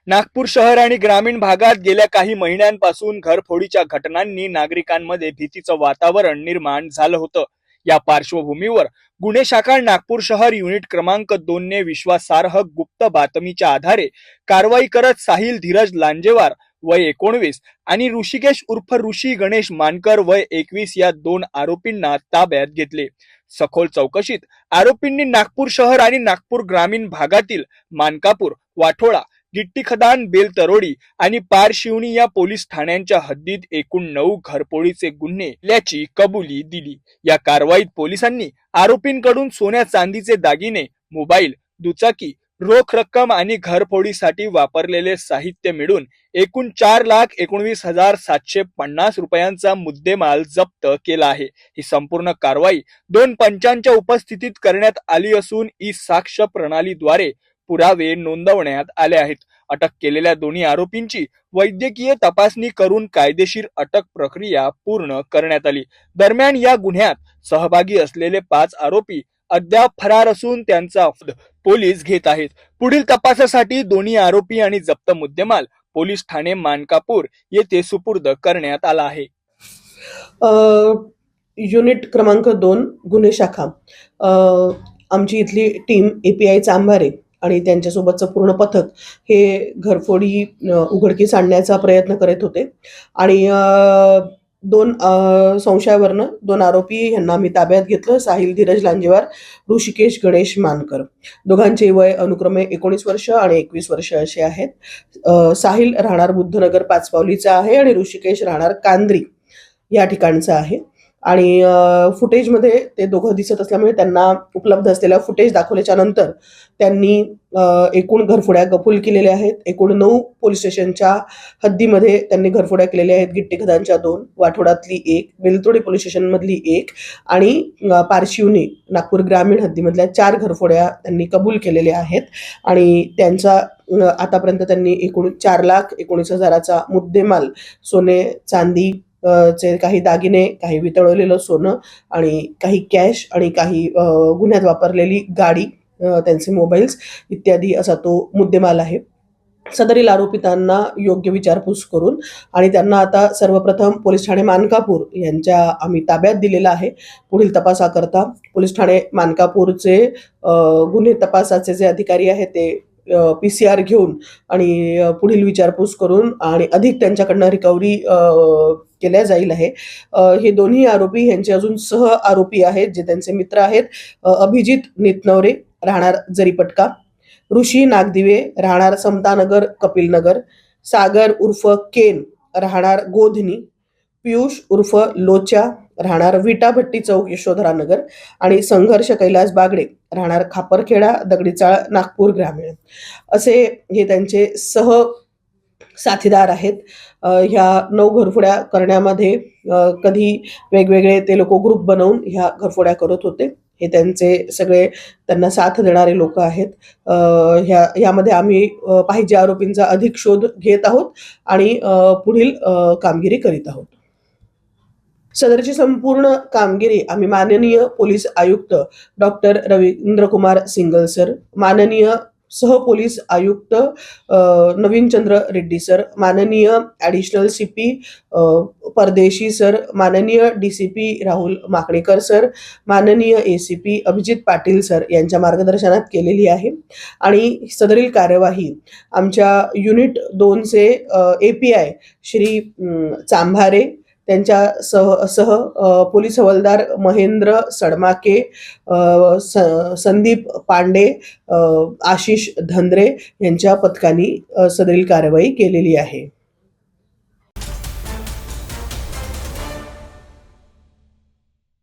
नागपूर शहर आणि ग्रामीण भागात गेल्या काही महिन्यांपासून घरफोडीच्या घटनांनी नागरिकांमध्ये भीतीचं वातावरण निर्माण झालं होतं. या पार्श्वभूमीवर गुन्हे शाखा नागपूर शहर युनिट क्रमांक 2 ने विश्वासार्ह गुप्त बातमीच्या आधारे कारवाई करत साहिल धीरज लांजेवार वय 19 आणि ऋषिकेश उर्फ ऋषी गणेश मानकर वय 21 या दोन आरोपींना ताब्यात घेतले. सखोल चौकशीत आरोपींनी नागपूर शहर आणि नागपूर ग्रामीण भागातील मानकापूर, वाठोळा, गिट्टी खदान, बेलतरोडी आणि पारशिवनी या पोलीस ठाण्यांच्या हद्दीत एकूण 9 घरफोडीचे गुन्हे केल्याची कबुली दिली. या कारवाईत पोलिसांनी आरोपींकडून सोन्या चांदीचे दागिने, मोबाईल, दुचाकी, रोख रक्कम आणि घरफोडीसाठी वापरलेले साहित्य मिळून एकूण 4,19,750 रुपयांचा मुद्देमाल जप्त केला आहे. ही संपूर्ण कारवाई 2 पंचांच्या उपस्थितीत करण्यात आली असून ई साक्ष प्रणालीद्वारे पुरावे नोंदवण्यात आले आहेत. अटक केलेल्या दोन्ही आरोपींची वैद्यकीय तपासणी करून कायदेशीर अटक प्रक्रिया पूर्ण करण्यात आली. दरम्यान या गुन्ह्यात सहभागी असलेले 5 आरोपी अद्याप फरार असून त्यांचा शोध पोलीस घेत आहेत. पुढील तपासासाठी दोन्ही आरोपी आणि जप्त मुद्देमाल पोलीस ठाणे मानकापूर येथे सुपूर्द करण्यात आला आहे. युनिट क्रमांक 2 गुन्हे शाखा आमची इथली टीम API चांभारे आणि त्यांच्यासोबतचं पूर्ण पथक हे घरफोडी उघडकीस आणण्याचा प्रयत्न करत होते आणि 2 संशयावरनं 2 आरोपी यांना आम्ही ताब्यात घेतलं. साहिल धीरज लांजेवार, ऋषिकेश गणेश मानकर. दोघांचे वय अनुक्रमे 19 वर्ष आणि 21 वर्ष असे आहेत. साहिल राहणार बुद्धनगर पाचपावलीचा आहे आणि ऋषिकेश राहणार कांद्री या ठिकाणचा आहे. आणि फुटेजमध्ये ते दोघं दिसत असल्यामुळे त्यांना उपलब्ध असलेल्या फुटेज दाखवल्याच्या नंतर त्यांनी एकूण घरफोड्या कबूल केलेल्या आहेत. एकूण 9 पोलीस स्टेशनच्या हद्दीमध्ये त्यांनी घरफोड्या केलेल्या आहेत. गिट्टी खदानच्या 2, वाठोडातली 1, बेलतोडी पोलीस स्टेशनमधली 1 आणि पारशिवनी नागपूर ग्रामीण हद्दीमधल्या 4 घरफोड्या त्यांनी कबूल केलेल्या आहेत. आणि त्यांचा आतापर्यंत त्यांनी एकूण 4,19,000चा मुद्देमाल, सोने चांदी चे काही दागिने, काही वितळवलेलं सोनं आणि काही कॅश आणि काही गुन्ह्यात वापरलेली गाडी, त्यांचे मोबाईल्स इत्यादी असा तो मुद्देमाल आहे. सदरील आरोपितांना योग्य विचारपूस करून आणि त्यांना आता सर्वप्रथम पोलीस ठाणे मानकापूर यांच्या आम्ही ताब्यात दिलेला आहे. पुढील तपासाकरता पोलीस ठाणे मानकापूरचे गुन्हे तपासाचे जे अधिकारी आहेत ते PCR घेऊन आणि पुढील विचारपूस करून आणि अधिक त्यांच्याकडनं रिकव्हरी केल्या जाईल आहे. हे दोन्ही आरोपी यांचे अजून सह आरोपी आहेत जे त्यांचे मित्र आहेत. अभिजित नितनवरे राहणार जरीपटका, ऋषी नागदिवे राहणार समतानगर कपिलनगर, सागर उर्फ केन राहणार गोधनी, पियुष उर्फ लोचा राहणार विटाभट्टी चौक यशोधरानगर आणि संघर्ष कैलास बागडे राहणार खापरखेडा दगडीचाळ नागपूर ग्रामीण असे हे त्यांचे सह साथीदार आहेत. ह्या 9 घरफोड्या करण्यामध्ये कधी वेगवेगळे ते लोक ग्रुप बनवून ह्या घरफोड्या करत होते. हे त्यांचे सगळे त्यांना साथ देणारे लोक आहेत. यामध्ये आम्ही पाहिजे आरोपींचा अधिक शोध घेत आहोत आणि पुढील कामगिरी करीत आहोत. सदरची संपूर्ण कामगिरी आम्ही माननीय पोलीस आयुक्त doctor Ravindra Kumar single sir, माननीय सह पोलीस आयुक्त नवीन चंद्र रेड्डी सर, माननीय ॲडिशनल CP परदेशी सर, माननीय DCP राहुल माकणेकर सर, माननीय ACP अभिजित पाटील सर यांच्या मार्गदर्शनात केलेली आहे. आणि सदरील कार्यवाही आमच्या युनिट 2चे API श्री चांभारे, त्यांच्या सह पोलीस हवालदार महेंद्र सडमाके, संदीप पांडे, आशिष धंद्रे यांच्या पथकाने सदरील कारवाई केलेली आहे.